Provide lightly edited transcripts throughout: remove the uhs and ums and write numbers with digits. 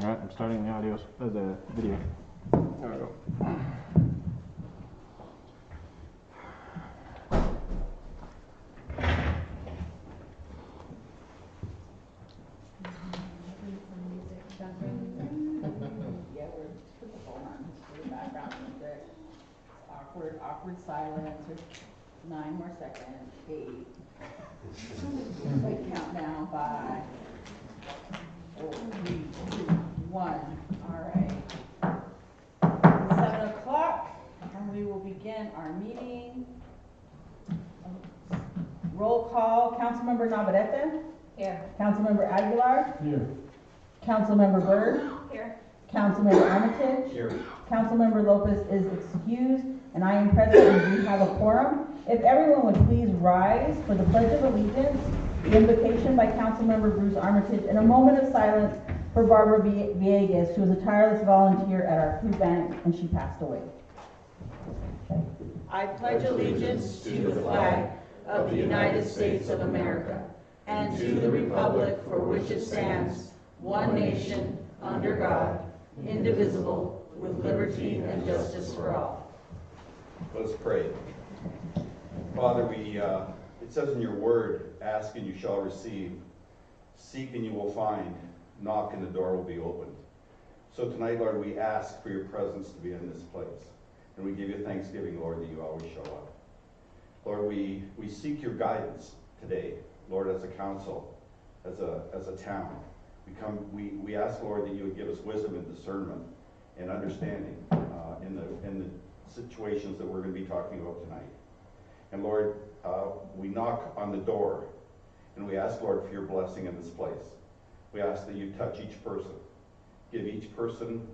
All right, I'm starting the audio, the video. There we go. Yeah, hold on, for the background music. Awkward silence. 9 more seconds. 8. Like countdown. 5, 4, 3, 2, 1. All right. 7 o'clock, and we will begin our meeting. Roll call. Councilmember Navarrete. Here. Councilmember Aguilar. Here. Councilmember Byrd. Here. Councilmember Armitage. Here. Councilmember Lopez is excused, and I am present, and we have a quorum. If everyone would please rise for the Pledge of Allegiance, the invocation by Councilmember Bruce Armitage, and a moment of silence for Barbara Villegas, who was a tireless volunteer at our food bank, and she passed away. Okay. I pledge allegiance to the flag of the United States of America and to the republic for which it stands, one nation, under God, indivisible, with liberty and justice for all. Let's pray. Father, it says in your word, ask and you shall receive, seek and you will find, knock and the door will be opened. So tonight, Lord, we ask for your presence to be in this place. And we give you thanksgiving, Lord, that you always show up. Lord, we seek your guidance today, Lord, as a council, as a town. We ask, Lord, that you would give us wisdom and discernment and understanding in the situations that we're going to be talking about tonight. And Lord, we knock on the door and we ask, Lord, for your blessing in this place. We ask that you touch each person, give each person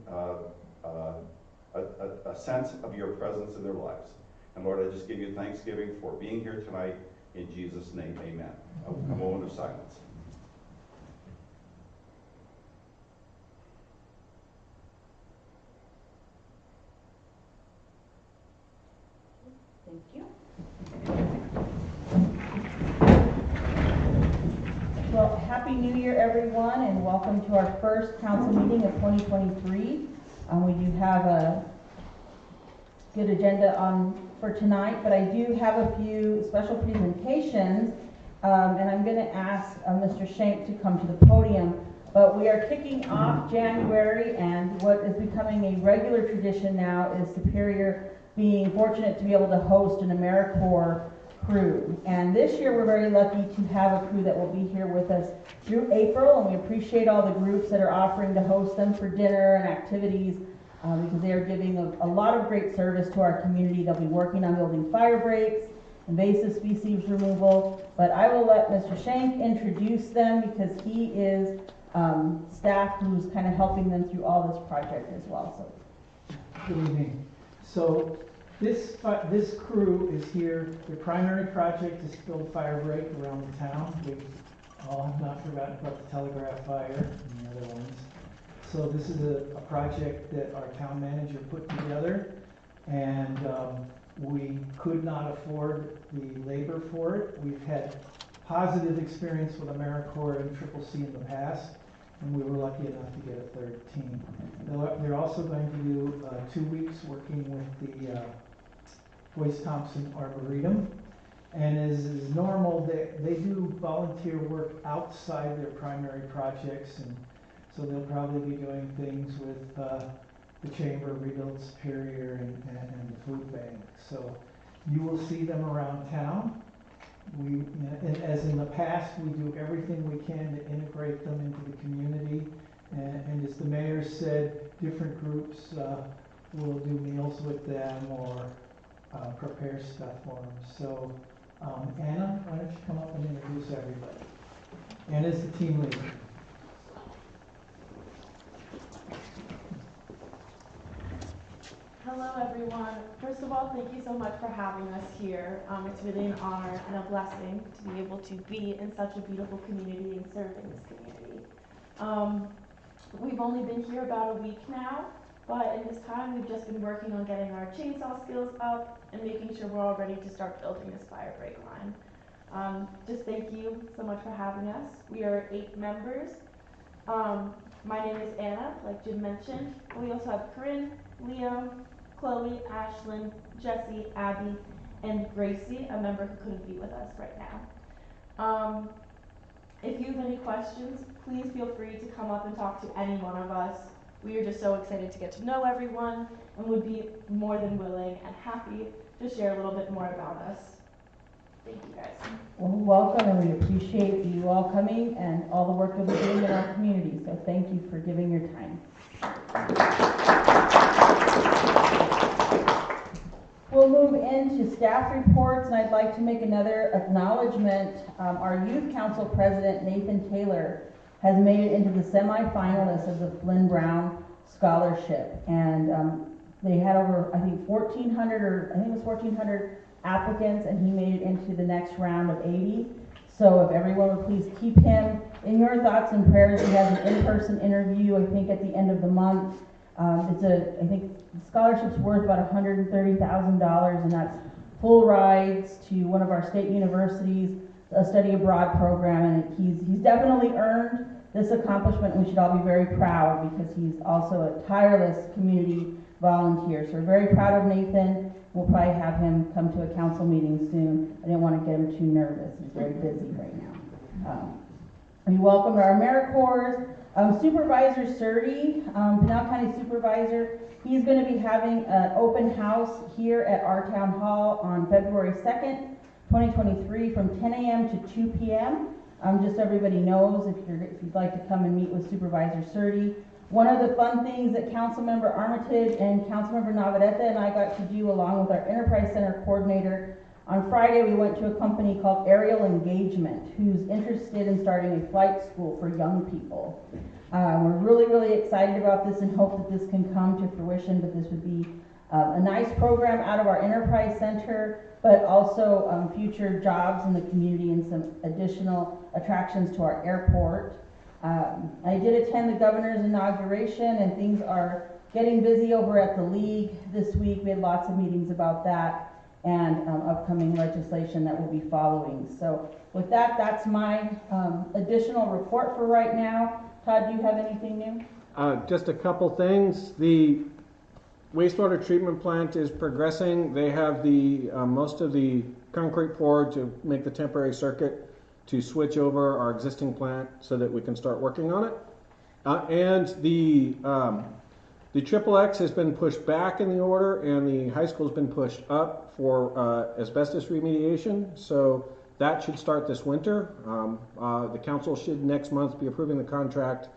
a sense of your presence in their lives. And Lord, I just give you thanksgiving for being here tonight. In Jesus' name, amen. A moment of silence. Thank you. Well, Happy New Year, everyone, and welcome to our first council meeting of 2023. We do have a good agenda for tonight, but I do have a few special presentations, and I'm going to ask Mr. Shank to come to the podium. But we are kicking off January, and what is becoming a regular tradition now is Superior being fortunate to be able to host an AmeriCorps crew. And this year we're very lucky to have a crew that will be here with us through April, and we appreciate all the groups that are offering to host them for dinner and activities because they are giving a lot of great service to our community. They'll be working on building fire breaks, invasive species removal, but I will let Mr. Shank introduce them because he is staff who's kind of helping them through all this project as well. So. Good evening. So this crew is here. The primary project is to build fire break around the town. We all have not forgotten about the Telegraph fire and the other ones. So this is a project that our town manager put together, and we could not afford the labor for it. We've had positive experience with AmeriCorps and Triple C in the past, and we were lucky enough to get a third team. They're also going to do 2 weeks working with the Boyce Thompson Arboretum. And as is normal, they do volunteer work outside their primary projects, and so they'll probably be doing things with the Chamber of Rebuild Superior and the food bank. So you will see them around town. And as in the past, we do everything we can to integrate them into the community. And as the mayor said, different groups will do meals with them or prepare stuff for them. So Anna, why don't you come up and introduce everybody? Anna's the team leader. Hello everyone. First of all, thank you so much for having us here. It's really an honor and a blessing to be able to be in such a beautiful community and serve in this community. We've only been here about a week now, but in this time we've just been working on getting our chainsaw skills up and making sure we're all ready to start building this fire break line. Just thank you so much for having us. We are 8 members. My name is Anna, like Jim mentioned. We also have Corinne, Leo, Chloe, Ashlyn, Jesse, Abby, and Gracie, a member who couldn't be with us right now. If you have any questions, please feel free to come up and talk to any one of us. We are just so excited to get to know everyone and would be more than willing and happy to share a little bit more about us. Thank you guys. Well, welcome, and we appreciate you all coming and all the work that we're doing in our community. So thank you for giving your time. We'll move into staff reports, and I'd like to make another acknowledgement. Our youth council president, Nathan Taylor, has made it into the semifinalists of the Flynn Brown Scholarship. And they had over, I think, 1,400 applicants, and he made it into the next round of 80. So if everyone would please keep him in your thoughts and prayers. He has an in-person interview, I think, at the end of the month. I think the scholarship's worth about $130,000, and that's full rides to one of our state universities, a study abroad program, and he's definitely earned this accomplishment, and we should all be very proud because he's also a tireless community volunteer. So we're very proud of Nathan. We'll probably have him come to a council meeting soon. I didn't want to get him too nervous. He's very busy right now. We welcomed our AmeriCorps. Supervisor Surdy, Pinal County Supervisor, he's going to be having an open house here at our town hall on February 2nd, 2023 from 10 a.m. to 2 p.m. Just so everybody knows, if you'd like to come and meet with Supervisor Surdy. One of the fun things that Councilmember Armitage and Councilmember Navarrete and I got to do along with our Enterprise Center coordinator, on Friday we went to a company called Aerial Engagement, who's interested in starting a flight school for young people. We're really, really excited about this and hope that this can come to fruition, but this would be a nice program out of our Enterprise Center, but also future jobs in the community and some additional attractions to our airport. I did attend the governor's inauguration, and things are getting busy over at the league this week. We had lots of meetings about that and upcoming legislation that will be following. So with that, that's my additional report for right now. Todd, do you have anything new? Just a couple things. The wastewater treatment plant is progressing. They have the most of the concrete poured to make the temporary circuit to switch over our existing plant so that we can start working on it. And the XXX has been pushed back in the order, and the high school has been pushed up for asbestos remediation. So that should start this winter. The council should next month be approving the contract,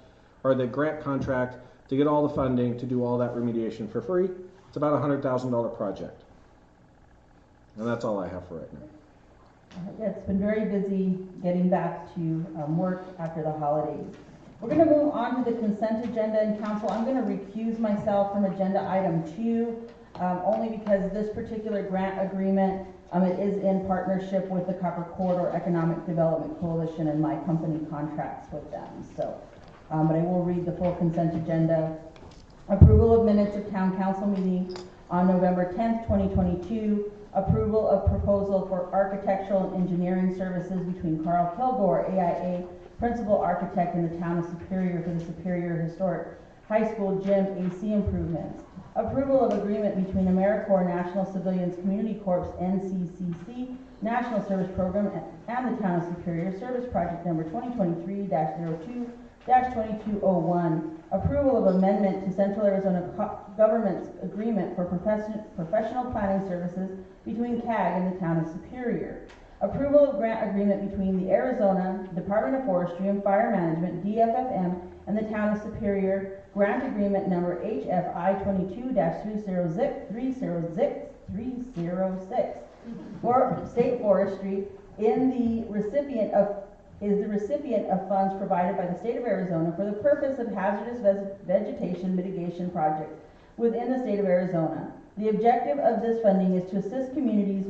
or the grant contract, to get all the funding to do all that remediation for free. It's about a $100,000 project. And that's all I have for right now. Yeah, it's been very busy getting back to work after the holidays. We're going to move on to the consent agenda, and council, I'm going to recuse myself from agenda item 2, only because this particular grant agreement, it is in partnership with the Copper Corridor Economic Development Coalition, and my company contracts with them. So, but I will read the full consent agenda. Approval of minutes of town council meeting on November 10th, 2022. Approval of proposal for architectural and engineering services between Carl Kilgore, AIA, principal architect in the town of Superior, for the Superior Historic High School gym AC improvements. Approval of agreement between AmeriCorps National Civilians Community Corps NCCC National Service Program and the town of Superior, service project number 2023-02-2201. Approval of amendment to Central Arizona Government's agreement for professional planning services between CAG and the town of Superior. Approval of grant agreement between the Arizona Department of Forestry and Fire Management, DFFM, and the town of Superior. Grant agreement number HFI 22-306 for state forestry is the recipient of funds provided by the state of Arizona for the purpose of hazardous vegetation mitigation projects within the state of Arizona. The objective of this funding is to assist communities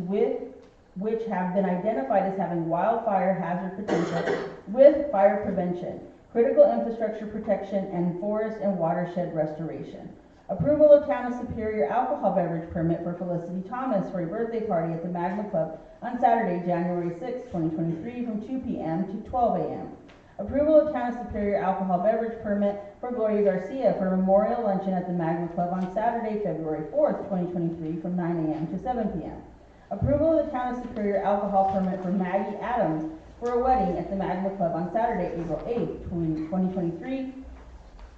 which have been identified as having wildfire hazard potential with fire prevention, critical infrastructure protection, and forest and watershed restoration. Approval of Town of Superior alcohol beverage permit for Felicity Thomas for a birthday party at the Magna Club on Saturday, January 6, 2023 from 2 p.m. to 12 a.m. Approval of Town of Superior alcohol beverage permit for Gloria Garcia for a memorial luncheon at the Magma Club on Saturday, February 4th, 2023 from 9 a.m. to 7 p.m. Approval of the Town of Superior alcohol permit for Maggie Adams for a wedding at the Magma Club on Saturday, April 8th, 2023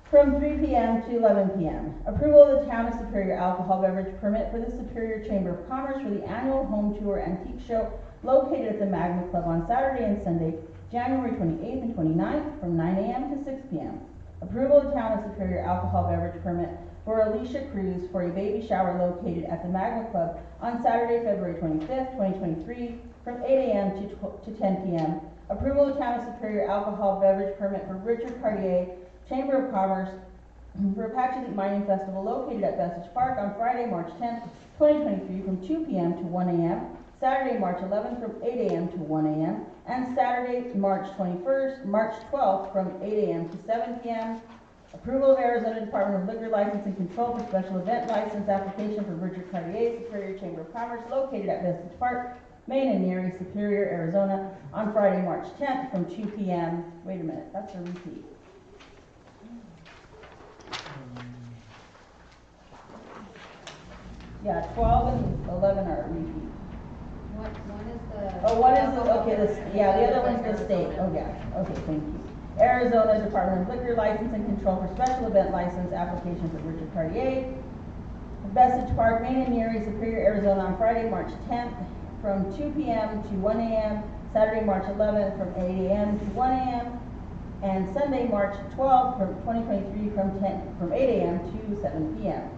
from 3 p.m. to 11 p.m. Approval of the Town of Superior alcohol beverage permit for the Superior Chamber of Commerce for the annual Home Tour Antique Show located at the Magma Club on Saturday and Sunday, January 28th and 29th from 9 a.m. to 6 p.m. Approval of Town of Superior alcohol beverage permit for Alicia Cruz for a baby shower located at the Magma Club on Saturday, February 25th, 2023 from 8 a.m. to 10 p.m. Approval of Town of Superior alcohol beverage permit for Richard Cartier, Chamber of Commerce for Apache Leap Mining Festival located at Vestige Park on Friday, March 10th, 2023 from 2 p.m. to 1 a.m., Saturday, March 11th from 8 a.m. to 1 a.m., and Saturday, March 12th from 8 a.m. to 7 p.m. Approval of Arizona Department of Liquor License and Control for special event license application for Richard Cartier, Superior Chamber of Commerce located at Vestige Park, Main and Neary, Superior, Arizona on Friday, March 10th from 2 p.m. Wait a minute, that's a repeat. Yeah, 12 and 11 are repeat. One is the. Oh, one is, okay, yeah, the other one's the state, oh, yeah, okay, thank you. Arizona Department of Liquor License and Control for special event license application for Richard Cartier. Vestige Park, Main and Neary, Superior, Arizona on Friday, March 10th from 2 p.m. to 1 a.m., Saturday, March 11th from 8 a.m. to 1 a.m., and Sunday, March 12th from 2023 from 8 a.m. to 7 p.m.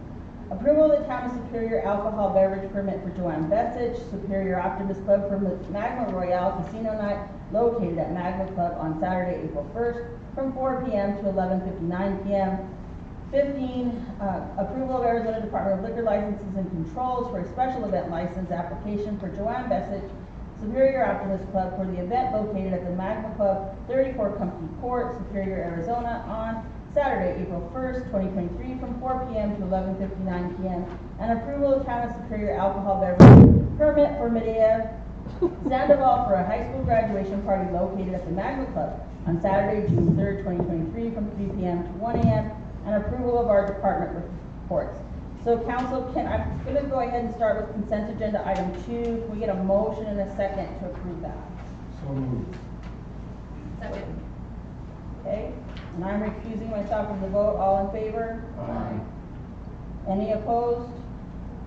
Approval of the Town of Superior alcohol beverage permit for Joanne Vestige, Superior Optimist Club for Magma Royale Casino Night located at Magma Club on Saturday, April 1st from 4 p.m. to 11:59 p.m. 15, approval of Arizona Department of Liquor Licenses and Controls for a special event license application for Joanne Vestige, Superior Optimist Club for the event located at the Magma Club, 34 Company Court, Superior, Arizona on Saturday, April 1st, 2023 from 4 p.m. to 11:59 p.m. And approval of Town of Superior alcohol beverage permit for Medea Sandoval for a high school graduation party located at the Magma Club on Saturday, June 3rd, 2023 from 3 p.m. to 1 a.m. And approval of our department reports. So council, I'm going to go ahead and start with consent agenda item 2. Can we get a motion and a second to approve that? So moved. Second. Okay, and I'm recusing myself from the vote. All in favor? Aye. Any opposed?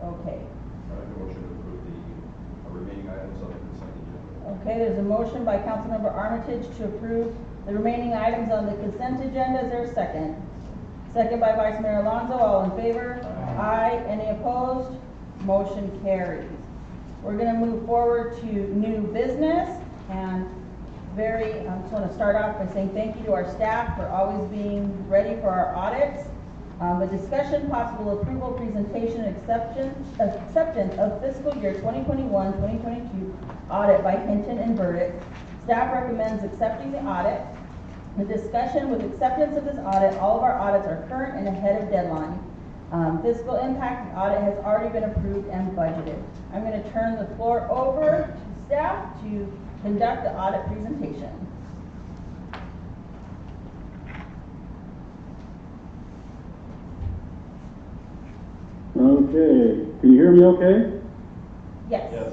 Okay. I make a motion to approve the remaining items on the consent agenda. Okay, there's a motion by Councilmember Armitage to approve the remaining items on the consent agenda. Is there a second? Second by Vice Mayor Alonso. All in favor? Aye. Any opposed? Motion carries. We're going to move forward to new business, and I just want to start off by saying thank you to our staff for always being ready for our audits. A discussion, possible approval, presentation, acceptance of fiscal year 2021-2022 audit by Hinton and Burdick. Staff recommends accepting the audit. The discussion with acceptance of this audit, all of our audits are current and ahead of deadline. Fiscal impact audit has already been approved and budgeted. I'm going to turn the floor over to staff to conduct the audit presentation. Okay, can you hear me okay? Yes. Yes.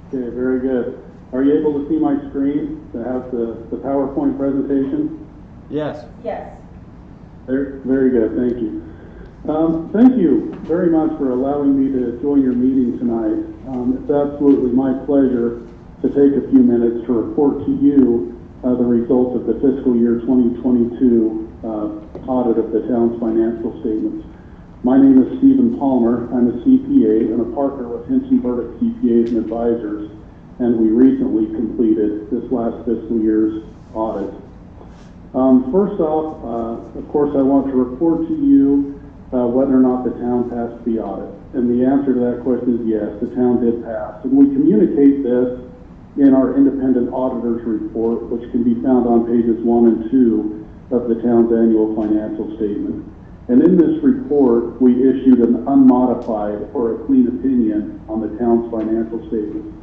Okay, very good. Are you able to see my screen that has the PowerPoint presentation? Yes. Yes. Very good, thank you. Thank you very much for allowing me to join your meeting tonight. It's absolutely my pleasure to take a few minutes to report to you the results of the fiscal year 2022 audit of the town's financial statements. My name is Stephen Palmer. I'm a CPA and a partner with Hinton Burdick CPAs and Advisors, and we recently completed this last fiscal year's audit. First off, of course, I want to report to you whether or not the town passed the audit. And the answer to that question is yes, the town did pass. And we communicate this in our independent auditor's report, which can be found on pages 1 and 2 of the town's annual financial statement. And in this report, we issued an unmodified or a clean opinion on the town's financial statements.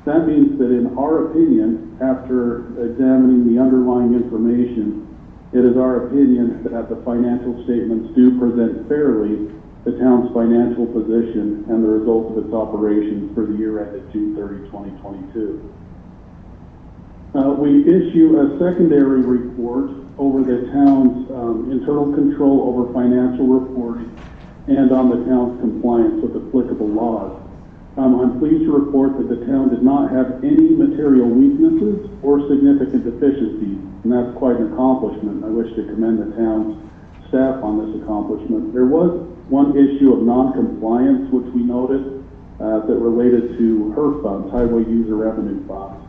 That means that in our opinion, after examining the underlying information, it is our opinion that the financial statements do present fairly the town's financial position and the results of its operations for the year ended June 30, 2022. We issue a secondary report over the town's internal control over financial reporting and on the town's compliance with applicable laws. I'm pleased to report that the town did not have any material weaknesses or significant deficiencies, and that's quite an accomplishment. I wish to commend the town's staff on this accomplishment. There was one issue of non-compliance, which we noted, that related to HERF funds, Highway User Revenue Funds.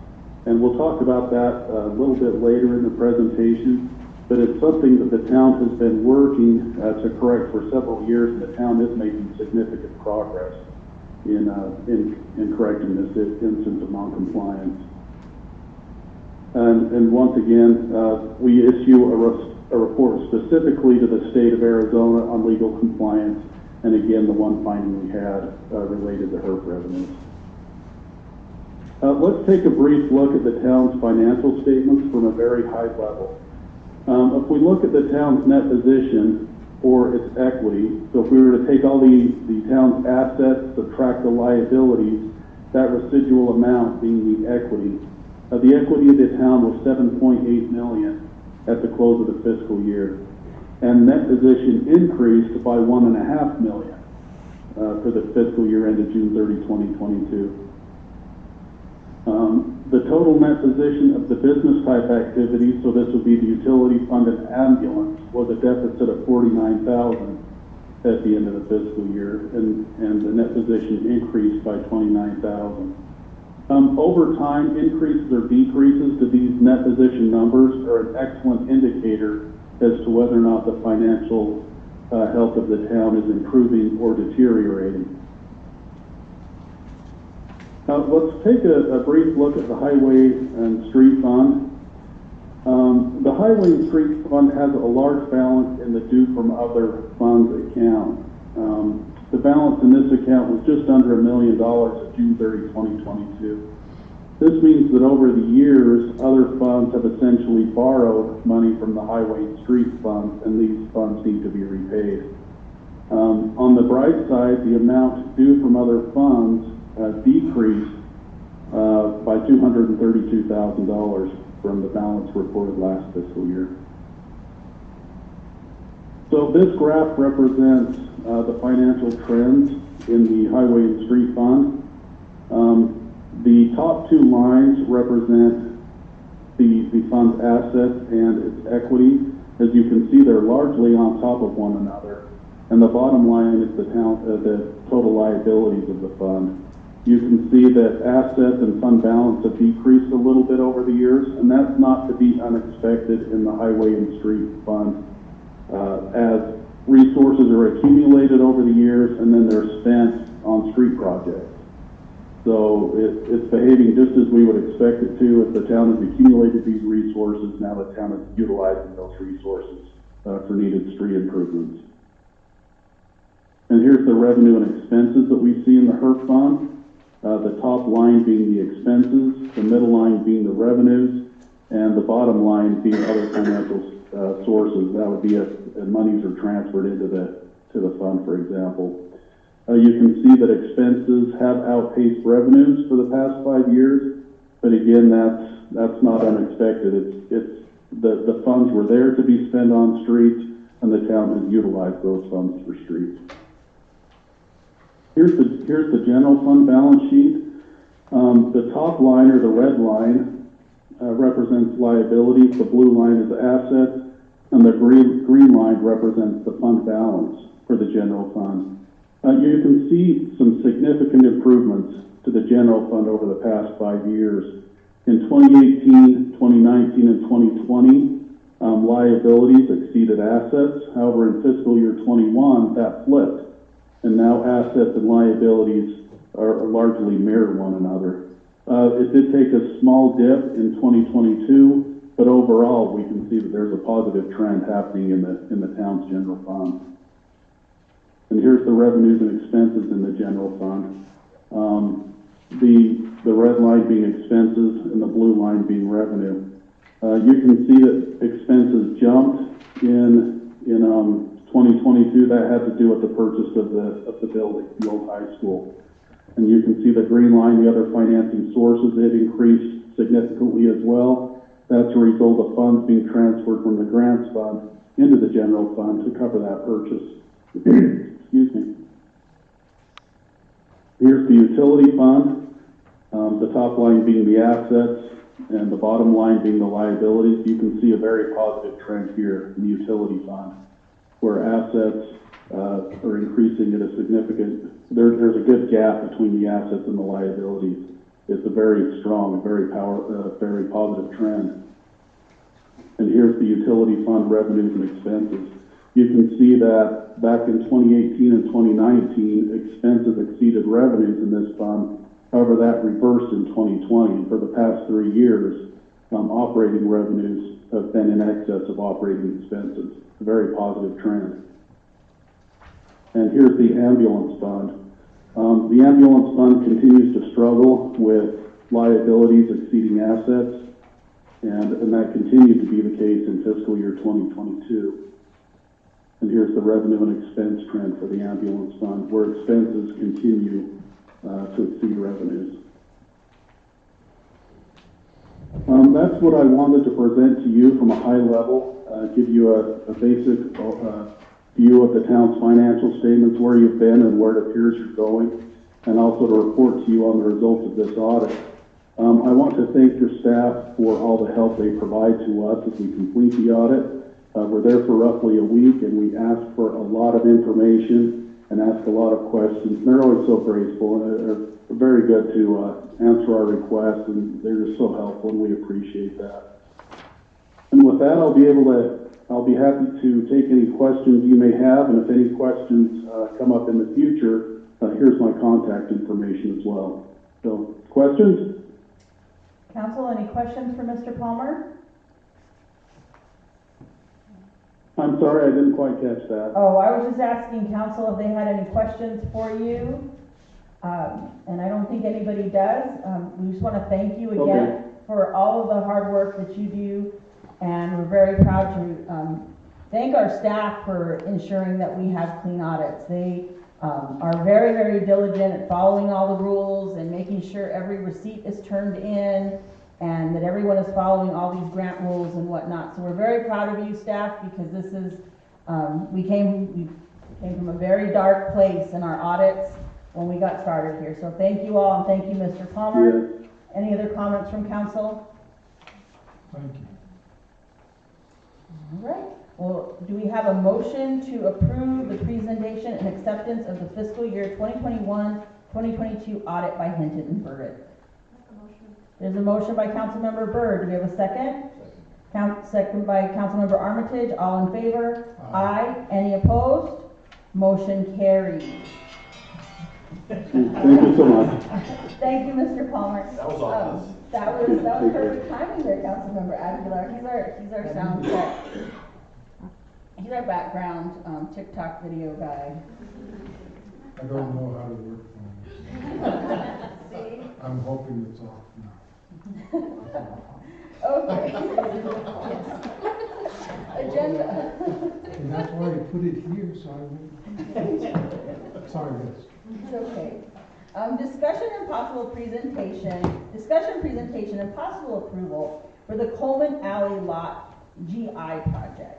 And we'll talk about that a little bit later in the presentation, but it's something that the town has been working to correct for several years, and the town is making significant progress in correcting this instance of non-compliance. And once again, we issue a report specifically to the state of Arizona on legal compliance, and again, the one finding we had related to HERF revenues. Let's take a brief look at the town's financial statements from a very high level. If we look at the town's net position or its equity, so if we were to take all the town's assets, subtract the liabilities, that residual amount being the equity of the town was $7.8 million at the close of the fiscal year, and net position increased by $1.5 million for the fiscal year ended June 30, 2022. The total net position of the business type activity, so this would be the utility fund and ambulance, was a deficit of $49,000 at the end of the fiscal year, and the net position increased by $29,000. Over time, increases or decreases to these net position numbers are an excellent indicator as to whether or not the financial health of the town is improving or deteriorating. Let's take a brief look at the Highway and Street Fund. The Highway and Street Fund has a large balance in the due from other funds account. The balance in this account was just under $1 million at June 30, 2022. This means that over the years, other funds have essentially borrowed money from the Highway and Street Fund, and these funds need to be repaid. On the bright side, the amount due from other funds decreased by $232,000 from the balance reported last fiscal year. So this graph represents the financial trends in the Highway and Street Fund. The top two lines represent the fund's assets and its equity. As you can see, they're largely on top of one another. And the bottom line is the total liabilities of the fund. You can see that assets and fund balance have decreased a little bit over the years, and that's not to be unexpected in the Highway and Street Fund, as resources are accumulated over the years and then they're spent on street projects. So it's behaving just as we would expect it to. If the town has accumulated these resources, now the town is utilizing those resources for needed street improvements. And here's the revenue and expenses that we see in the HERF Fund. The top line being the expenses, the middle line being the revenues, and the bottom line being other financial sources. That would be if monies are transferred into the fund, for example. You can see that expenses have outpaced revenues for the past 5 years, but again, that's not unexpected. It's the funds were there to be spent on streets, and the town has utilized those funds for streets. Here's the general fund balance sheet. The top line, or the red line, represents liabilities. The blue line is assets, and the green line represents the fund balance for the general fund. You can see some significant improvements to the general fund over the past 5 years. In 2018, 2019, and 2020, liabilities exceeded assets. However, in fiscal year 21, that flipped, and now assets and liabilities are largely mirror one another. It did take a small dip in 2022, but overall, we can see that there's a positive trend happening in the town's general fund. And here's the revenues and expenses in the general fund. the red line being expenses and the blue line being revenue. You can see that expenses jumped in 2022. That had to do with the purchase of the building, the old high school. And you can see the green line, the other financing sources, it increased significantly as well. That's a result of funds being transferred from the grants fund into the general fund to cover that purchase. Excuse me. Here's the utility fund, the top line being the assets and the bottom line being the liabilities. You can see a very positive trend here in the utility fund, where assets are increasing at a significant, there's a good gap between the assets and the liabilities. It's a very strong, very positive trend. And here's the utility fund revenues and expenses. You can see that back in 2018 and 2019, expenses exceeded revenues in this fund. However, that reversed in 2020. For the past 3 years, operating revenues have been in excess of operating expenses. A very positive trend. And here's the ambulance fund. The ambulance fund continues to struggle with liabilities exceeding assets, and that continued to be the case in fiscal year 2022. And here's the revenue and expense trend for the ambulance fund, where expenses continue to exceed revenues. That's what I wanted to present to you from a high level, give you a basic view of the town's financial statements, where you've been and where it appears you're going, and also to report to you on the results of this audit. I want to thank your staff for all the help they provide to us as we complete the audit. We're there for roughly a week, and we ask for a lot of information and ask a lot of questions. And they're always so graceful, and they're very good to answer our requests, and they're just so helpful, and we appreciate that. And with that, I'll be happy to take any questions you may have, and if any questions come up in the future, here's my contact information as well. So, questions? Council, any questions for Mr. Palmer? I'm sorry, I didn't quite catch that. Oh, I was just asking council if they had any questions for you. And I don't think anybody does. We just want to thank you again for all of the hard work that you do. And we're very proud to thank our staff for ensuring that we have clean audits. They are very, very diligent at following all the rules and making sure every receipt is turned in and that everyone is following all these grant rules and whatnot. So we're very proud of you, staff, because this is, we came from a very dark place in our audits when we got started here. So thank you all, and thank you, Mr. Palmer. Yes. Any other comments from council? Thank you. All right. Well, do we have a motion to approve the presentation and acceptance of the fiscal year 2021-2022 audit by Hinton and Burdick? There's a motion by Councilmember Byrd. Do we have a second? Second by Councilmember Armitage. All in favor? Aye. Any opposed? Motion carries. Thank you so much. Thank you, Mr. Palmer. That was obvious. That was perfect timing there, Councilmember Aguilar. He's our sound check. He's our background TikTok video guy. I don't know how to work phones. See? I'm hoping it's off now. Okay. Agenda. And that's why I put it here, so I won't. Sorry, guys. It's okay. Discussion and presentation and possible approval for the Coleman Alley Lot GI project.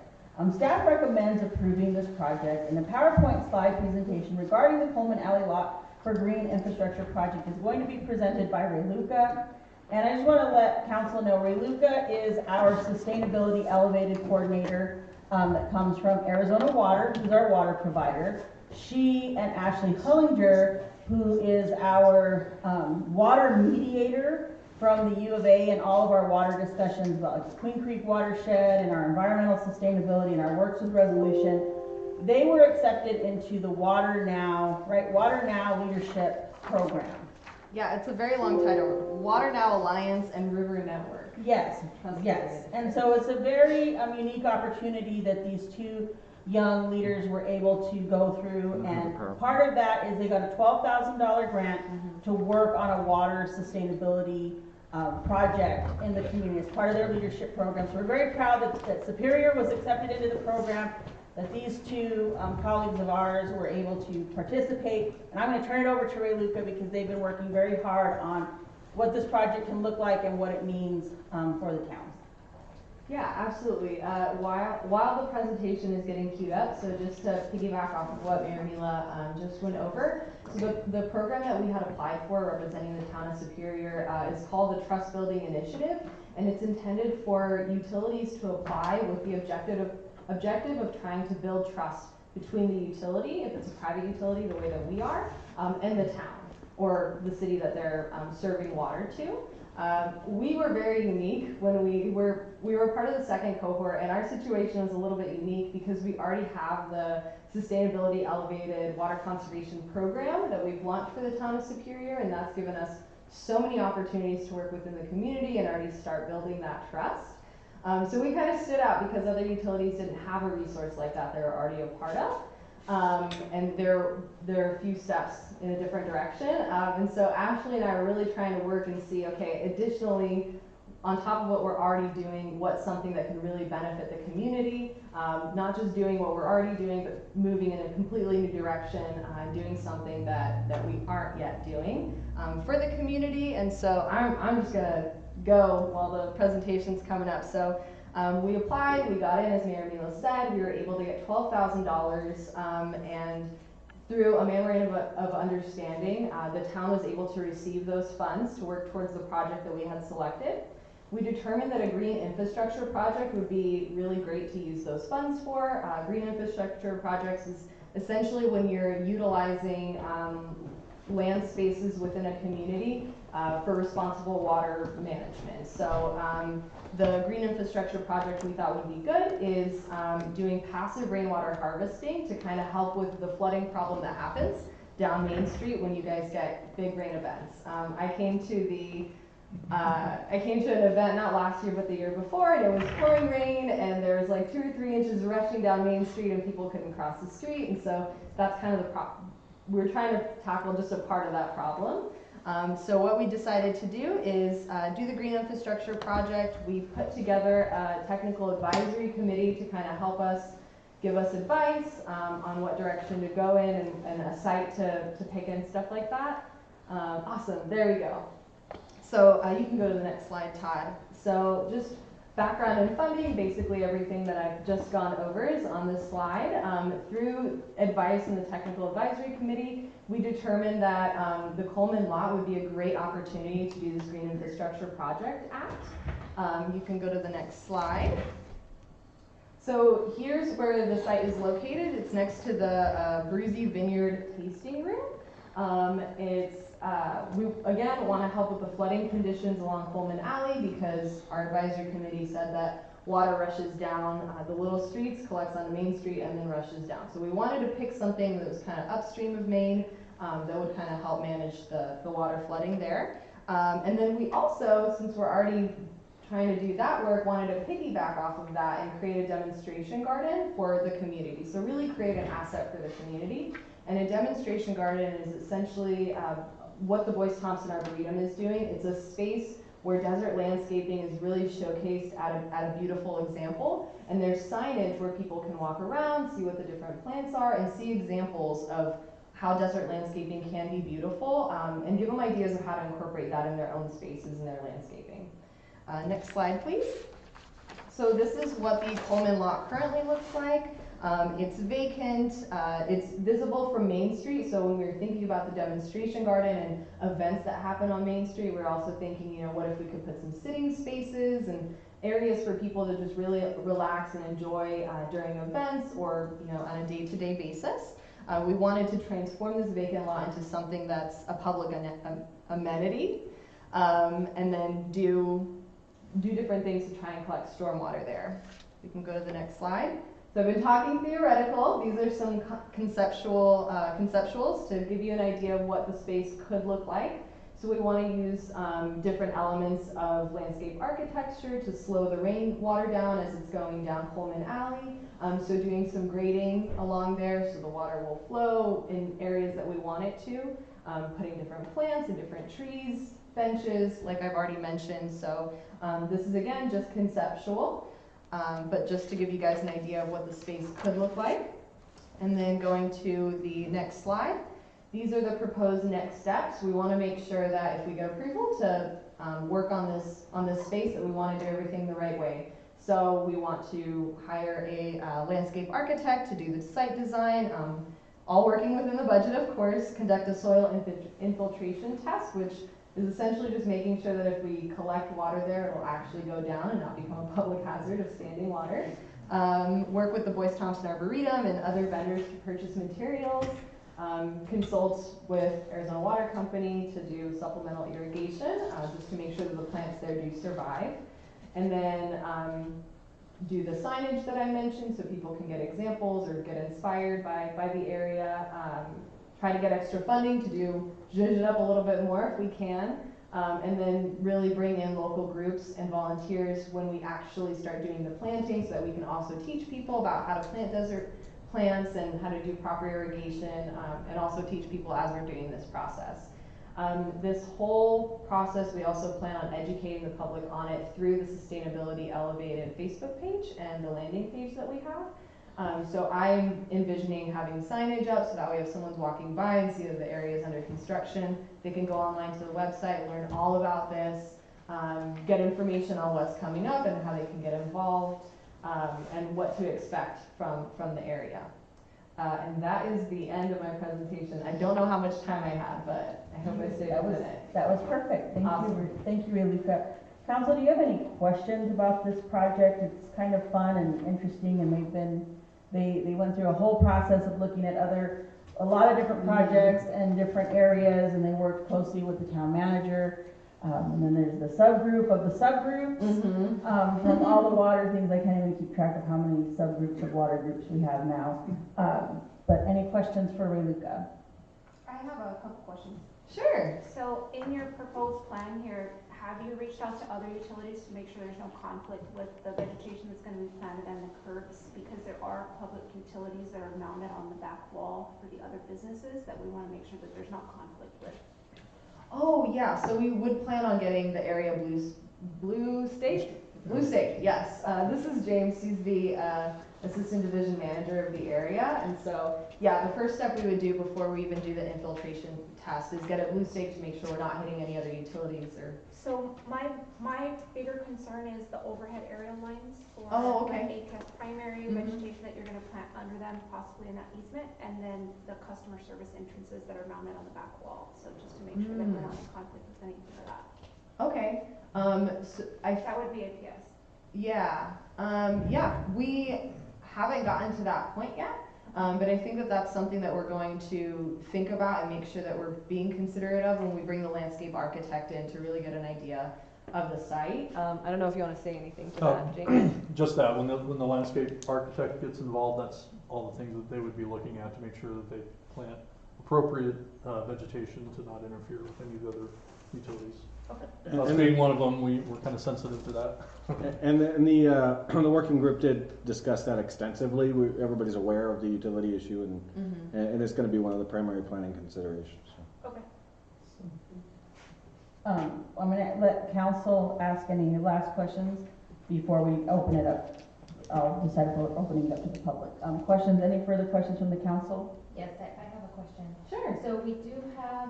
Staff recommends approving this project, and the PowerPoint slide presentation regarding the Coleman Alley Lot for Green Infrastructure Project is going to be presented by Ray Luca. And I just want to let council know Ray Luca is our sustainability elevated coordinator that comes from Arizona Water, who's our water provider. She and Ashley Hullinger, who is our water mediator from the U of A and all of our water discussions about like the Queen Creek watershed and our environmental sustainability and our Works with Resolution, they were accepted into the Water Now Leadership Program. Yeah, it's a very long title. Water Now Alliance and River Network. Yes, yes. And so it's a very unique opportunity that these two young leaders were able to go through, and part of that is they got a $12,000 grant to work on a water sustainability project in the community as part of their leadership program. So we're very proud that Superior was accepted into the program, that these two colleagues of ours were able to participate. And I'm going to turn it over to Ray Luca because they've been working very hard on what this project can look like and what it means for the towns. Yeah, absolutely. While the presentation is getting queued up, so just to piggyback off of what Mayor Mila just went over, so the program that we had applied for representing the town of Superior is called the Trust Building Initiative, and it's intended for utilities to apply with the objective of trying to build trust between the utility, if it's a private utility the way that we are, and the town or the city that they're serving water to. We were very unique when we were part of the second cohort, and our situation was a little bit unique because we already have the Sustainability Elevated Water Conservation Program that we've launched for the town of Superior, and that's given us so many opportunities to work within the community and already start building that trust. So we kind of stood out because other utilities didn't have a resource like that they were already a part of. And there are a few steps in a different direction. And so Ashley and I are really trying to work and see, okay, additionally, on top of what we're already doing, what's something that can really benefit the community, not just doing what we're already doing, but moving in a completely new direction, doing something that we aren't yet doing for the community. And so I'm just gonna go while the presentation's coming up. So we applied, we got in, as Mayor Mila said, we were able to get $12,000, and through a memorandum of understanding, the town was able to receive those funds to work towards the project that we had selected. We determined that a green infrastructure project would be really great to use those funds for. Green infrastructure projects is essentially when you're utilizing land spaces within a community for responsible water management. So the green infrastructure project we thought would be good is doing passive rainwater harvesting to kind of help with the flooding problem that happens down Main Street when you guys get big rain events. I came to an event not last year but the year before, and it was pouring rain, and there was like 2 or 3 inches rushing down Main Street, and people couldn't cross the street. And so that's kind of the problem. We're trying to tackle just a part of that problem. So what we decided to do is do the green infrastructure project. We put together a technical advisory committee to kind of help us, give us advice on what direction to go in and a site to pick and stuff like that. Awesome, there we go. So you can go to the next slide, Todd. So just background and funding, basically everything that I've just gone over is on this slide. Through advice in the technical advisory committee, we determined that the Coleman lot would be a great opportunity to do this Green Infrastructure Project at. You can go to the next slide. So here's where the site is located. It's next to the Bruzy Vineyard tasting room. We again want to help with the flooding conditions along Coleman Alley because our advisory committee said that water rushes down the little streets, collects on Main Street, and then rushes down. So we wanted to pick something that was kind of upstream of Main that would kind of help manage the water flooding there. And then we also, since we're already trying to do that work, wanted to piggyback off of that and create a demonstration garden for the community. So really create an asset for the community. And a demonstration garden is essentially what the Boyce Thompson Arboretum is doing. It's a space where desert landscaping is really showcased at a beautiful example. And there's signage where people can walk around, see what the different plants are, and see examples of how desert landscaping can be beautiful, and give them ideas of how to incorporate that in their own spaces and their landscaping. Next slide, please. So this is what the Coleman lot currently looks like. It's vacant, it's visible from Main Street, so when we were thinking about the demonstration garden and events that happen on Main Street, we're also thinking, you know, what if we could put some sitting spaces and areas for people to just really relax and enjoy during events or, you know, on a day-to-day basis. We wanted to transform this vacant lot into something that's a public amenity, and then do different things to try and collect stormwater there. We can go to the next slide. So I've been talking theoretical. These are some conceptuals to give you an idea of what the space could look like. So we want to use different elements of landscape architecture to slow the rainwater down as it's going down Coleman Alley. So doing some grading along there so the water will flow in areas that we want it to. Putting different plants and different trees, benches, like I've already mentioned. So this is again just conceptual, but just to give you guys an idea of what the space could look like. And then going to the next slide. These are the proposed next steps. We want to make sure that if we get approval to work on this space, that we want to do everything the right way. So we want to hire a landscape architect to do the site design, all working within the budget, of course, conduct a soil infiltration test, which is essentially just making sure that if we collect water there, it will actually go down and not become a public hazard of standing water. Work with the Boyce Thompson Arboretum and other vendors to purchase materials. Consult with Arizona Water Company to do supplemental irrigation, just to make sure that the plants there do survive. And then do the signage that I mentioned so people can get examples or get inspired by the area. Try to get extra funding to zhuzh it up a little bit more if we can. And then really bring in local groups and volunteers when we actually start doing the planting so that we can also teach people about how to plant desert plants and how to do proper irrigation, and also teach people as we're doing this process. This whole process, we also plan on educating the public on it through the Sustainability Elevated Facebook page and the landing page that we have. So I'm envisioning having signage up so that way if someone's walking by and see that the area is under construction, they can go online to the website, learn all about this, get information on what's coming up and how they can get involved, and what to expect from the area. And that is the end of my presentation. I don't know how much time I had, but I hope I stayed within it. That was perfect. Thank Awesome. you. Thank you, Raluca. Council, do you have any questions about this project? It's kind of fun and interesting, and they went through a whole process of looking at a lot of different projects and different areas, and they worked closely with the town manager. And then there's the subgroup of the subgroups, from all the water things. I can't even keep track of how many subgroups of water groups we have now. But any questions for Raluca? I have a couple questions. Sure. So in your proposed plan here, have you reached out to other utilities to make sure there's no conflict with the vegetation that's going to be planted and the curbs? Because there are public utilities that are mounted on the back wall for the other businesses that we want to make sure that there's not conflict with. Oh yeah, so we would plan on getting the area blue state, yes. This is James, he's the assistant division manager of the area, and so yeah, the first step we would do before we even do the infiltration test is get a blue stake to make sure we're not hitting any other utilities or. So my bigger concern is the overhead aerial lines for okay. ACAS primary vegetation that you're going to plant under them, possibly in that easement, and then the customer service entrances that are mounted on the back wall. So just to make sure that we're not in conflict with anything of that. Okay. So that would be APS. Yeah. Yeah. We haven't gotten to that point yet. But I think that that's something that we're going to think about and make sure that we're being considerate of when we bring the landscape architect in to really get an idea of the site. I don't know if you want to say anything to that, James. Just that, when the landscape architect gets involved, that's all the things that they would be looking at to make sure that they plant appropriate vegetation to not interfere with any of the other utilities. Okay. Us being one of them, we're kind of sensitive to that. And the working group did discuss that extensively. Everybody's aware of the utility issue, and it's going to be one of the primary planning considerations. So. Okay. I'm going to let council ask any last questions before we open it up. I'll decide if we're opening it up to the public. Questions? Any further questions from the council? Yes, I have a question. Sure. So we do have,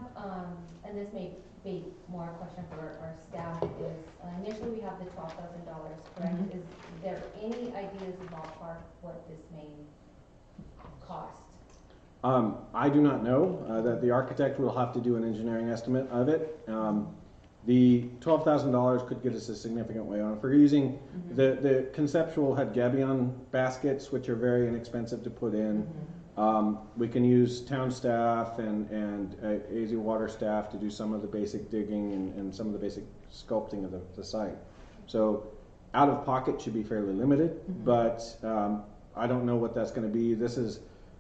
and this may be more a question for our staff, is initially we have the $12,000, correct? Is there any ideas ballpark what this may cost? I do not know. That the architect will have to do an engineering estimate of it. The $12,000 could get us a significant way on. If we're using the conceptual had gabion baskets, which are very inexpensive to put in. We can use town staff and AZ Water staff to do some of the basic digging and some of the basic sculpting of the site. So out of pocket should be fairly limited, but I don't know what that's going to be. This is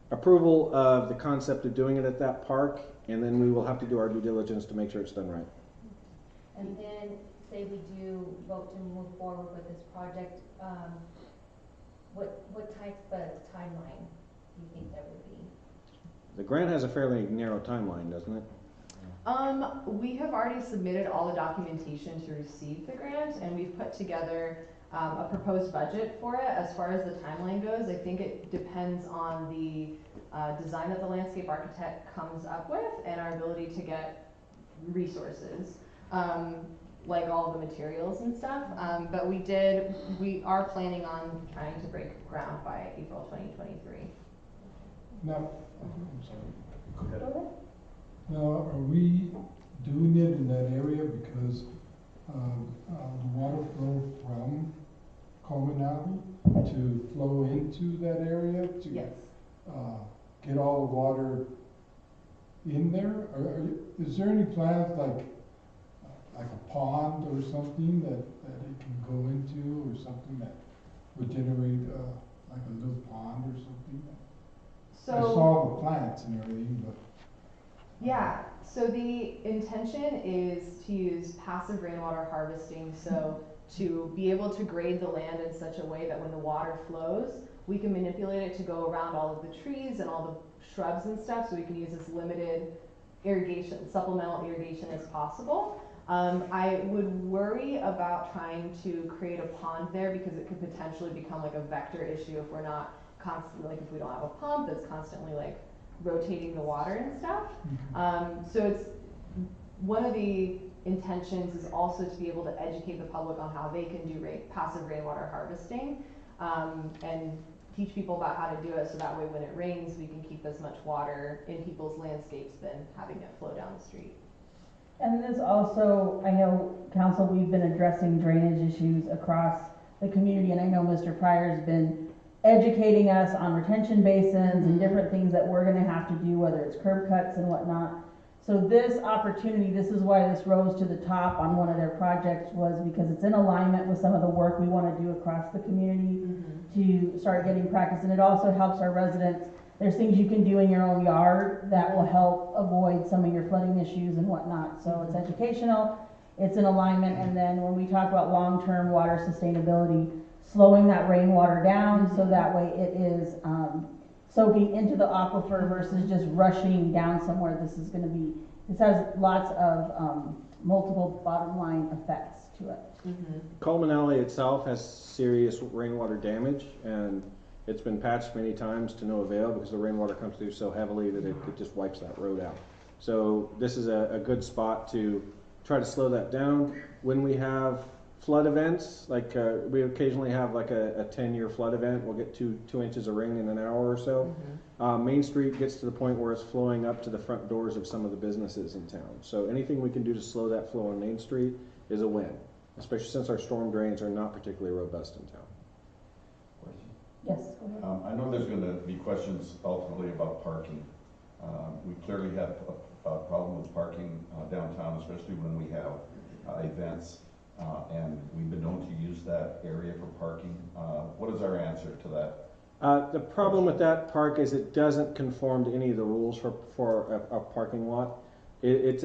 approval of the concept of doing it at that park, and then we will have to do our due diligence to make sure it's done right. And then, say we do vote to move forward with this project, what type of timeline do you think there would be? The grant has a fairly narrow timeline, doesn't it? We have already submitted all the documentation to receive the grant, and we've put together a proposed budget for it. As far as the timeline goes, I think it depends on the design that the landscape architect comes up with and our ability to get resources, like all the materials and stuff. But we are planning on trying to break ground by April 2023. Now, I'm sorry. Go ahead. Now, are we doing it in that area because the water flow from Coleman Alley to flow into that area to Yes. get all the water in there? Is there any plans like a pond or something that it can go into, or something that would generate like a little pond or something? I saw the plants and everything, but Yeah, so the intention is to use passive rainwater harvesting, so to be able to grade the land in such a way that when the water flows, we can manipulate it to go around all of the trees and all the shrubs and stuff, so we can use this limited irrigation, supplemental irrigation as possible. I would worry about trying to create a pond there because it could potentially become like a vector issue if we're not constantly, like if we don't have a pump that's constantly like rotating the water and stuff. So it's one of the intentions is also to be able to educate the public on how they can do passive rainwater harvesting, and teach people about how to do it, so that way when it rains we can keep as much water in people's landscapes than having it flow down the street. And this also, I know, council, we've been addressing drainage issues across the community, and I know Mr. Pryor's been educating us on retention basins and different things that we're gonna have to do, whether it's curb cuts and whatnot. So this opportunity, this is why this rose to the top on one of their projects, was because it's in alignment with some of the work we wanna do across the community to start getting practice, and it also helps our residents. There's things you can do in your own yard that will help avoid some of your flooding issues and whatnot. So it's educational, it's in alignment, and then when we talk about long-term water sustainability, slowing that rainwater down so that way it is soaking into the aquifer versus just rushing down somewhere. This has lots of multiple bottom line effects to it. Coleman Alley itself has serious rainwater damage, and it's been patched many times to no avail because the rainwater comes through so heavily that it just wipes that road out. So this is a good spot to try to slow that down. When we have flood events, like we occasionally have like a 10-year flood event, we'll get two inches of rain in an hour or so. Main Street gets to the point where it's flowing up to the front doors of some of the businesses in town. So anything we can do to slow that flow on Main Street is a win, especially since our storm drains are not particularly robust in town. Yes, go ahead. I know there's going to be questions ultimately about parking. We clearly have a problem with parking downtown, especially when we have events, and we've been known to use that area for parking. What is our answer to that? The problem with that park is it doesn't conform to any of the rules for a parking lot. It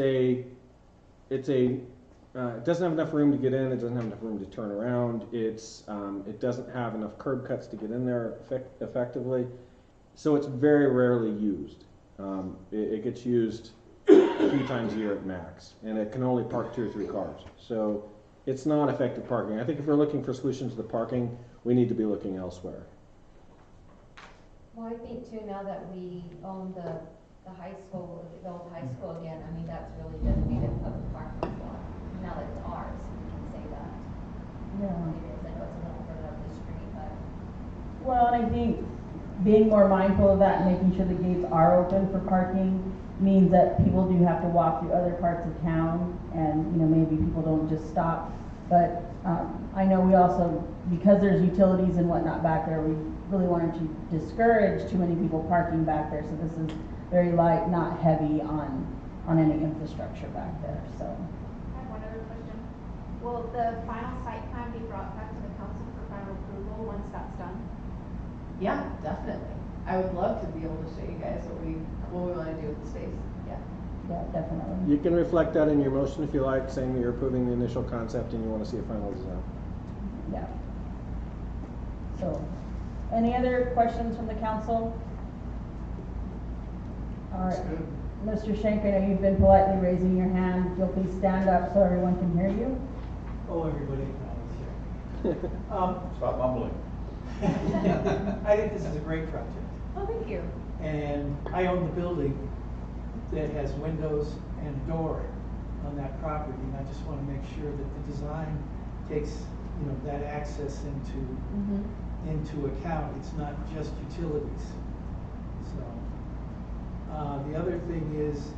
doesn't have enough room to get in. It doesn't have enough room to turn around. It doesn't have enough curb cuts to get in there effectively. So it's very rarely used. It gets used a few times a year at max, and it can only park 2 or 3 cars. So it's not effective parking. I think if we're looking for solutions to the parking, we need to be looking elsewhere. Well, I think too, now that we own the high school, the old high school again, I mean, that's really designated public parking lot. Now that it's ours, we can say that. Yeah. It is, I know it's a little further up the street, but. Well, and I think being more mindful of that and making sure the gates are open for parking means that people do have to walk through other parts of town, and maybe people don't just stop. But I know we also, because there's utilities and whatnot back there, we really wanted to discourage too many people parking back there. So this is very light, not heavy on any infrastructure back there. So. I have one other question. Will the final site plan be brought back to the council for final approval once that's done? Yeah, definitely. I would love to be able to show you guys what we want to do with the space. Yeah. Yeah, definitely. You can reflect that in your motion if you like, saying that you're approving the initial concept and you want to see a final design. Yeah. So, any other questions from the council? All right. Mr. Shank, I know you've been politely raising your hand. If you'll please stand up so everyone can hear you. Oh, everybody acknowledges here. Stop mumbling. I think this is a great project. Oh, thank you. And I own the building that has windows and a door on that property, and I just want to make sure that the design takes, you know, that access into account. It's not just utilities. So, the other thing is,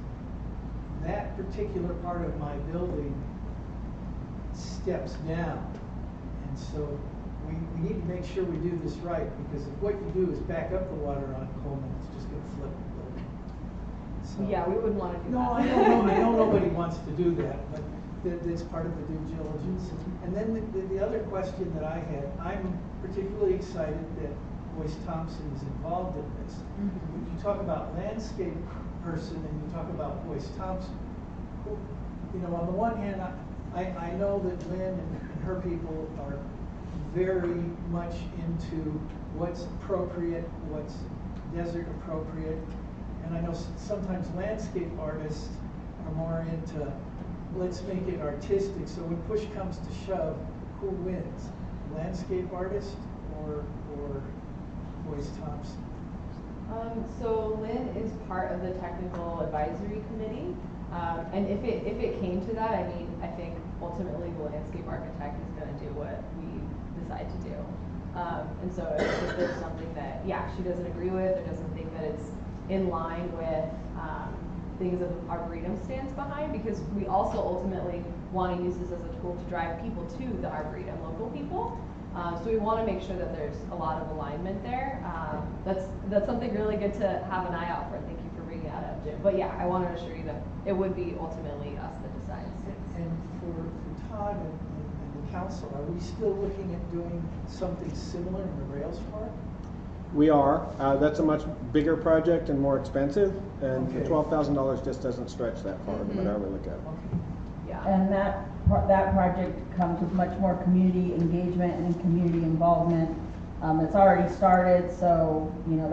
that particular part of my building steps down. And so we need to make sure we do this right, because if what you do is back up the water on Coleman, it's just gonna flip the building. So, Yeah, we wouldn't wanna do that. no, I know nobody wants to do that, but that's part of the due diligence. And then the other question that I had, I'm particularly excited that Boyce Thompson is involved in this. When you talk about landscape person and you talk about Boyce Thompson, you know, on the one hand, I know that Lynn and her people are very much into what's appropriate, what's desert appropriate. And I know sometimes landscape artists are more into, let's make it artistic. So when push comes to shove, who wins? Landscape artist or Boyce Thompson? So Lynn is part of the technical advisory committee. And if it came to that, I mean, I think ultimately the landscape architect is gonna do what we decide to do. And so if there's something that, yeah, she doesn't agree with or doesn't think that it's in line with, things that Arboretum stands behind, because we also ultimately want to use this as a tool to drive people to the Arboretum, local people. So we want to make sure that there's a lot of alignment there. That's something really good to have an eye out for. Thank you for bringing that up, Jim. But yeah, I want to assure you that it would be ultimately us that decides. And for Todd and the council, are we still looking at doing something similar in the Rails Park? We are. That's a much bigger project and more expensive, and the Okay. $12,000 just doesn't stretch that far, no matter how we look at it. Okay. Yeah. And that project comes with much more community engagement and community involvement. It's already started, so, you know,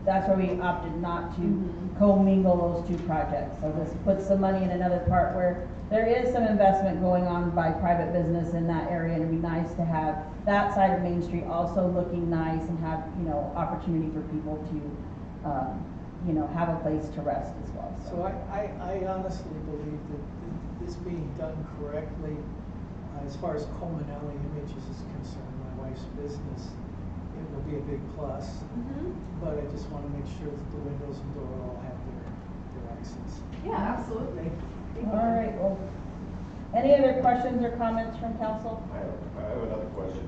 that's why we opted not to commingle those two projects. So this puts some money in another part where there is some investment going on by private business in that area, and it'd be nice to have that side of Main Street also looking nice and have, you know, opportunity for people to, you know, have a place to rest as well. So I honestly believe that this being done correctly, as far as Coleman Alley Images is concerned, my wife's business, it will be a big plus. But I just want to make sure that the windows and door all have their access. Yeah, absolutely. Thank you. All right, well, any other questions or comments from council? I have another question.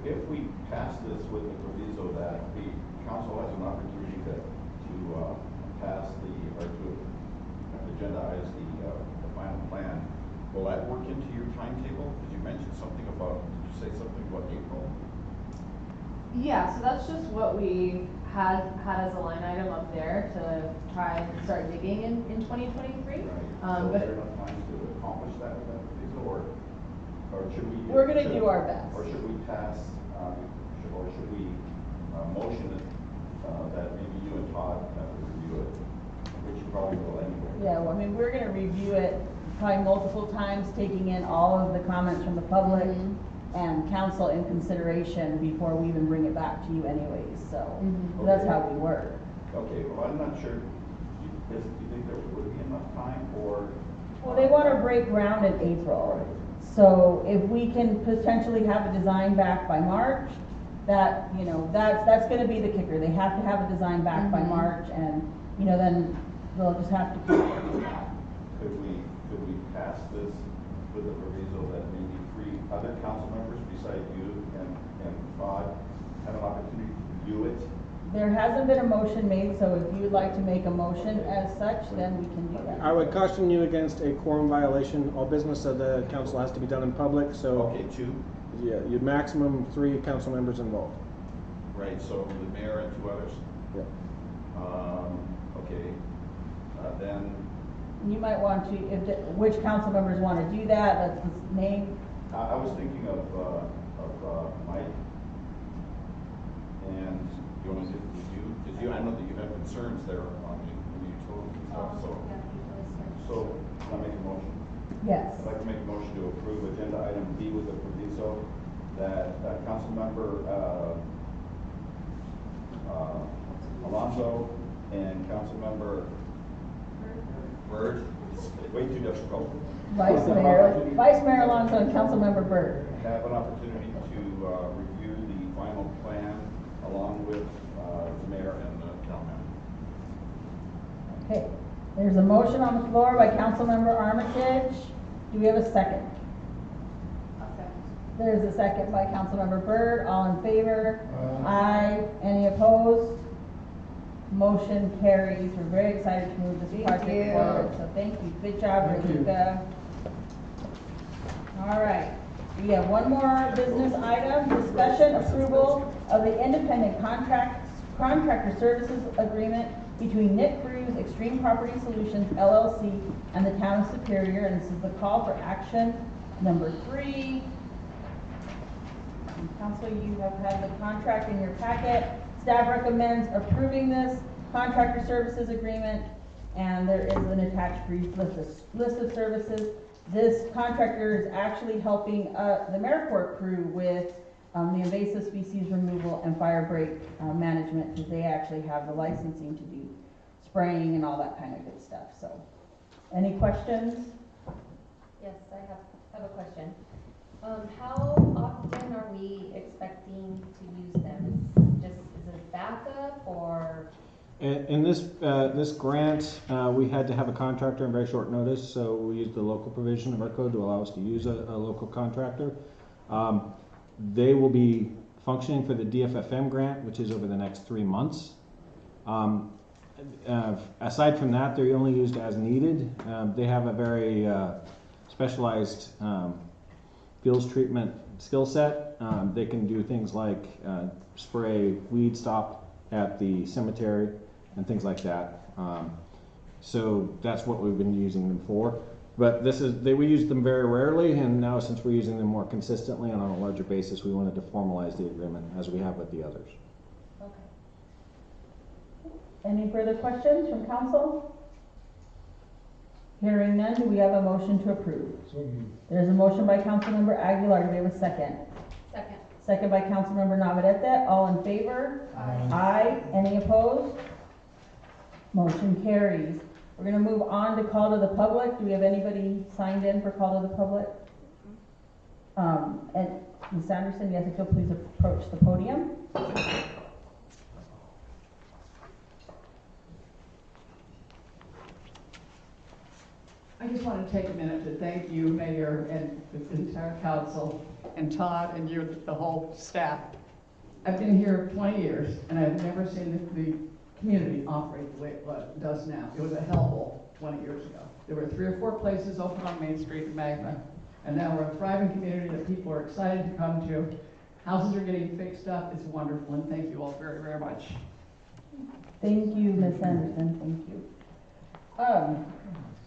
If we pass this with the proviso that the council has an opportunity to pass or to agendaize the final plan, will that work into your timetable? Did you mention something about, did you say something about April? Yeah, so that's just what we had as a line item up there to try and start digging in 2023. Right. Um, So but- is there enough time to accomplish that with that proviso, or should we? We're gonna do our best. Or should we pass, or should we motion it, that maybe you and Todd have to review it, which you probably will anyway? Yeah, well, I mean, we're gonna review it probably multiple times, taking in all of the comments from the public and council in consideration before we even bring it back to you anyways, so that's how we work. Okay, well, I'm not sure, do you think there would be enough time, or? Well, they wanna break ground in April, so if we can potentially have a design back by March, that, you know, that's gonna be the kicker. They have to have a design back by March, and, you know, then they'll just have to keep working that. Could we pass this with the proviso that maybe 3 other council members beside you and Todd have an opportunity to view it? There hasn't been a motion made, so if you would like to make a motion as such, then we can do that. I would caution you against a quorum violation. All business of the council has to be done in public, so. Okay, 2? Yeah, you maximum 3 council members involved. Right, so the mayor and 2 others? Yep. Okay. Then, You might want to, which council members want to do that, let's just name. I was thinking of Mike. And you want to, because I know that you have concerns there on the utilities and stuff, so can I make a motion? Yes. I'd like to make a motion to approve agenda item B with the proviso that Councilmember Alonso and Councilmember Byrd, it's way too difficult, Vice Mayor Alonso and Councilmember Byrd. have an opportunity to review the final plan along with the mayor and the town manager. Okay, there's a motion on the floor by Councilmember Armitage. Do we have a second? There's a second by Councilmember Byrd. All in favor? Aye. Any opposed? Motion carries. We're very excited to move this project forward, so thank you. Good job, Rebecca. All right, we have one more business item, discussion approval of the independent contractor services agreement between Nick Cruz Extreme Property Solutions LLC and the town of Superior, and this is the call for action number 3. Council, you have had the contract in your packet. Staff recommends approving this contractor services agreement, and there is an attached brief list of services. This contractor is actually helping the AmeriCorps crew with the invasive species removal and fire break management, because they actually have the licensing to do spraying and all that kind of good stuff. So, any questions? Yes, I have a question. How often are we expecting to use them? Is it backup or? In this grant, we had to have a contractor in very short notice, so we used the local provision of our code to allow us to use a local contractor. They will be functioning for the DFFM grant, which is over the next 3 months. Aside from that, they're only used as needed. They have a very specialized fuels treatment skill set. They can do things like spray weed stop at the cemetery and things like that. So that's what we've been using them for. But we use them very rarely, and now since we're using them more consistently and on a larger basis, we wanted to formalize the agreement as we have with the others. Okay. Any further questions from council? Hearing none, do we have a motion to approve? So moved. There's a motion by Councilmember Aguilar. Do we have a second? Second. Second by Councilmember Navarrete. All in favor? Aye. Any opposed? Motion carries. We're going to move on to call to the public. Do we have anybody signed in for call to the public? And Ms. Anderson, yes, if you'll please approach the podium. I just want to take a minute to thank you, Mayor, and the entire council, and Todd, and the whole staff. I've been here 20 years, and I've never seen the community operate the way it does now. It was a hellhole 20 years ago. There were 3 or 4 places open on Main Street in Magna, and now we're a thriving community that people are excited to come to. Houses are getting fixed up. It's wonderful, and thank you all very, very much. Thank you, Ms. Anderson. Thank you.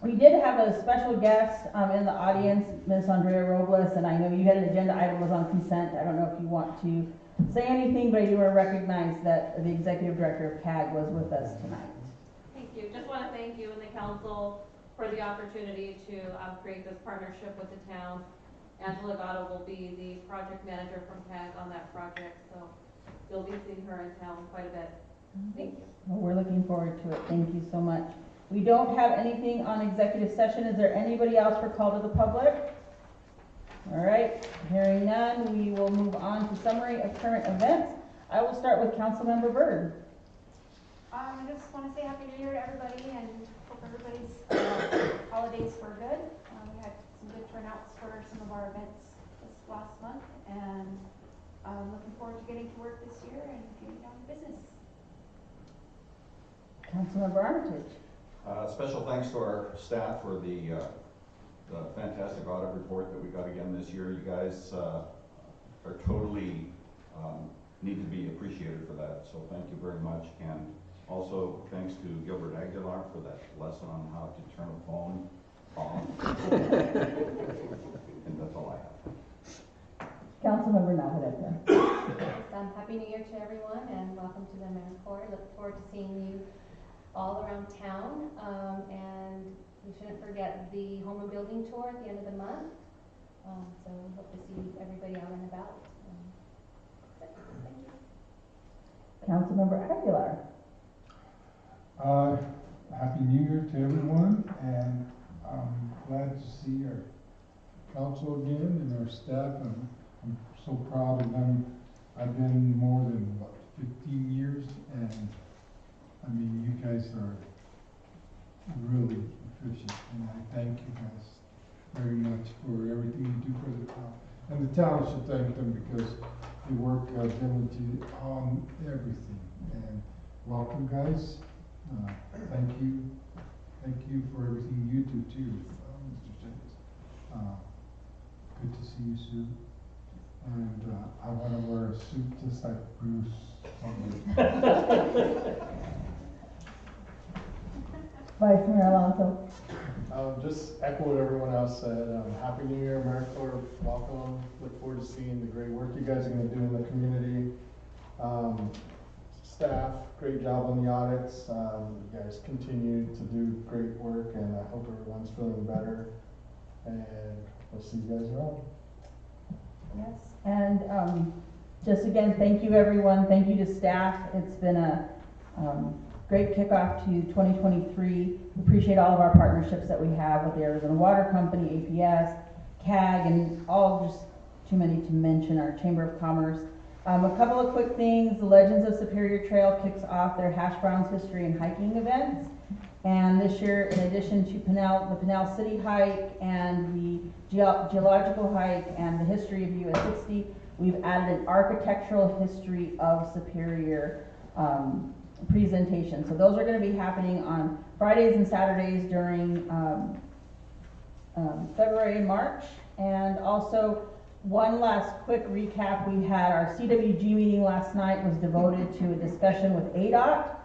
We did have a special guest in the audience, Ms. Andrea Robles, and I know you had an agenda item was on consent. I don't know if you want to say anything, but I do want to recognize that the executive director of CAG was with us tonight. Thank you. Just want to thank you and the council for the opportunity to create this partnership with the town. Angela Gatto will be the project manager from CAG on that project, so you'll be seeing her in town quite a bit. Thank you. Well, we're looking forward to it. Thank you so much. We don't have anything on executive session. Is there anybody else for call to the public? All right, hearing none, we will move on to summary of current events. I will start with Councilmember Byrd. I just want to say Happy New Year to everybody and hope everybody's holidays were good. We had some good turnouts for some of our events this last month, and looking forward to getting to work this year and getting down to business. Councilmember Armitage. Special thanks to our staff for the fantastic audit report that we got again this year. You guys are totally need to be appreciated for that, so thank you very much. And also also thanks to Gilbert Aguilar for that lesson on how to turn a phone off. And that's all I have. Councilmember Navarrete. Yes, Happy New Year to everyone and welcome to the AmeriCorps. Look forward to seeing you all around town. And we shouldn't forget the home and building tour at the end of the month. So we hope to see everybody out and about. That's it. Thank you. Councilmember Aguilar. Happy New Year to everyone, and I'm glad to see our council again and our staff. I'm so proud of them. I've been more than, 15 years, and I mean, you guys are really efficient, and I thank you guys very much for everything you do for the town. And the town should thank them because they work diligently on everything. And welcome, guys. Thank you. Thank you for everything you do too, Mr. James. Good to see you, Sue. And I want to wear a suit just like Bruce. Vice Mayor Alonso. Just echo what everyone else said. Happy New Year, AmeriCorps. Welcome. Look forward to seeing the great work you guys are going to do in the community. Staff, great job on the audits. You guys continue to do great work, and I hope everyone's feeling better. And we'll see you guys around. Yes, and just again, thank you everyone. Thank you to staff. It's been a great kickoff to 2023. Appreciate all of our partnerships that we have with the Arizona Water Company, APS, CAG, and all just too many to mention, our Chamber of Commerce. A couple of quick things. The Legends of Superior Trail kicks off their Hash Browns History and Hiking events. And this year, in addition to the Pinal City Hike and the Geological Hike and the History of US 60, we've added an Architectural History of Superior presentation. So those are going to be happening on Fridays and Saturdays during February and March. And also, one last quick recap. We had our CWG meeting last night was devoted to a discussion with ADOT.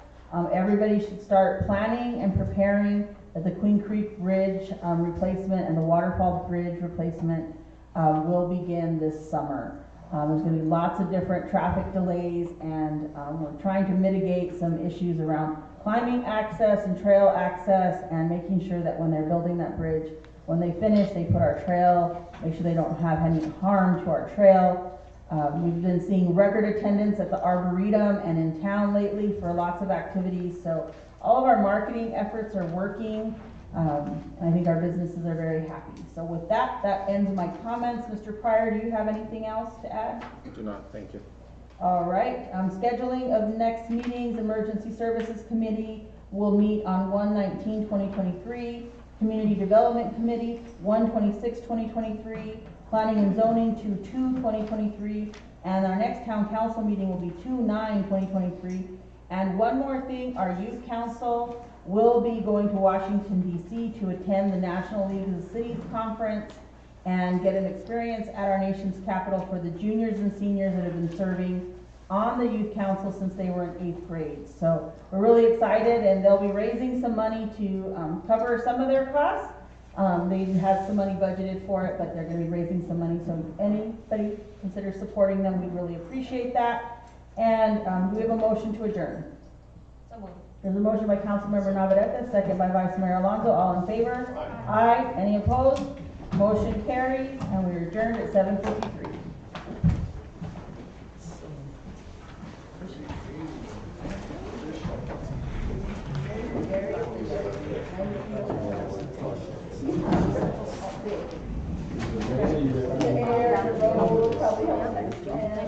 Everybody should start planning and preparing that the Queen Creek Bridge replacement and the Waterfall Bridge replacement will begin this summer. There's going to be lots of different traffic delays, and we're trying to mitigate some issues around climbing access and trail access, and making sure that when they're building that bridge, when they finish, they put our trail, make sure they don't have any harm to our trail. We've been seeing record attendance at the Arboretum and in town lately for lots of activities. So all of our marketing efforts are working. I think our businesses are very happy. So with that, that ends my comments. Mr. Pryor, do you have anything else to add? I do not, thank you. All right, scheduling of next meetings. Emergency Services Committee will meet on 1/19/2023. Community Development Committee, 1/26/2023. Planning and Zoning, 2/2/2023. And our next town council meeting will be 2/9/2023. And one more thing, our youth council will be going to Washington, D.C. to attend the National League of the Cities Conference and get an experience at our nation's capital for the juniors and seniors that have been serving on the youth council since they were in 8th grade. So we're really excited, and they'll be raising some money to cover some of their costs. They have some money budgeted for it, but they're going to be raising some money. So if anybody consider supporting them, we'd really appreciate that. And do we have a motion to adjourn? So moved. There's a motion by Councilmember Navarrete, second by Vice Mayor Alonso. All in favor? Aye. Any opposed? Motion carries, and we are adjourned at 7:53.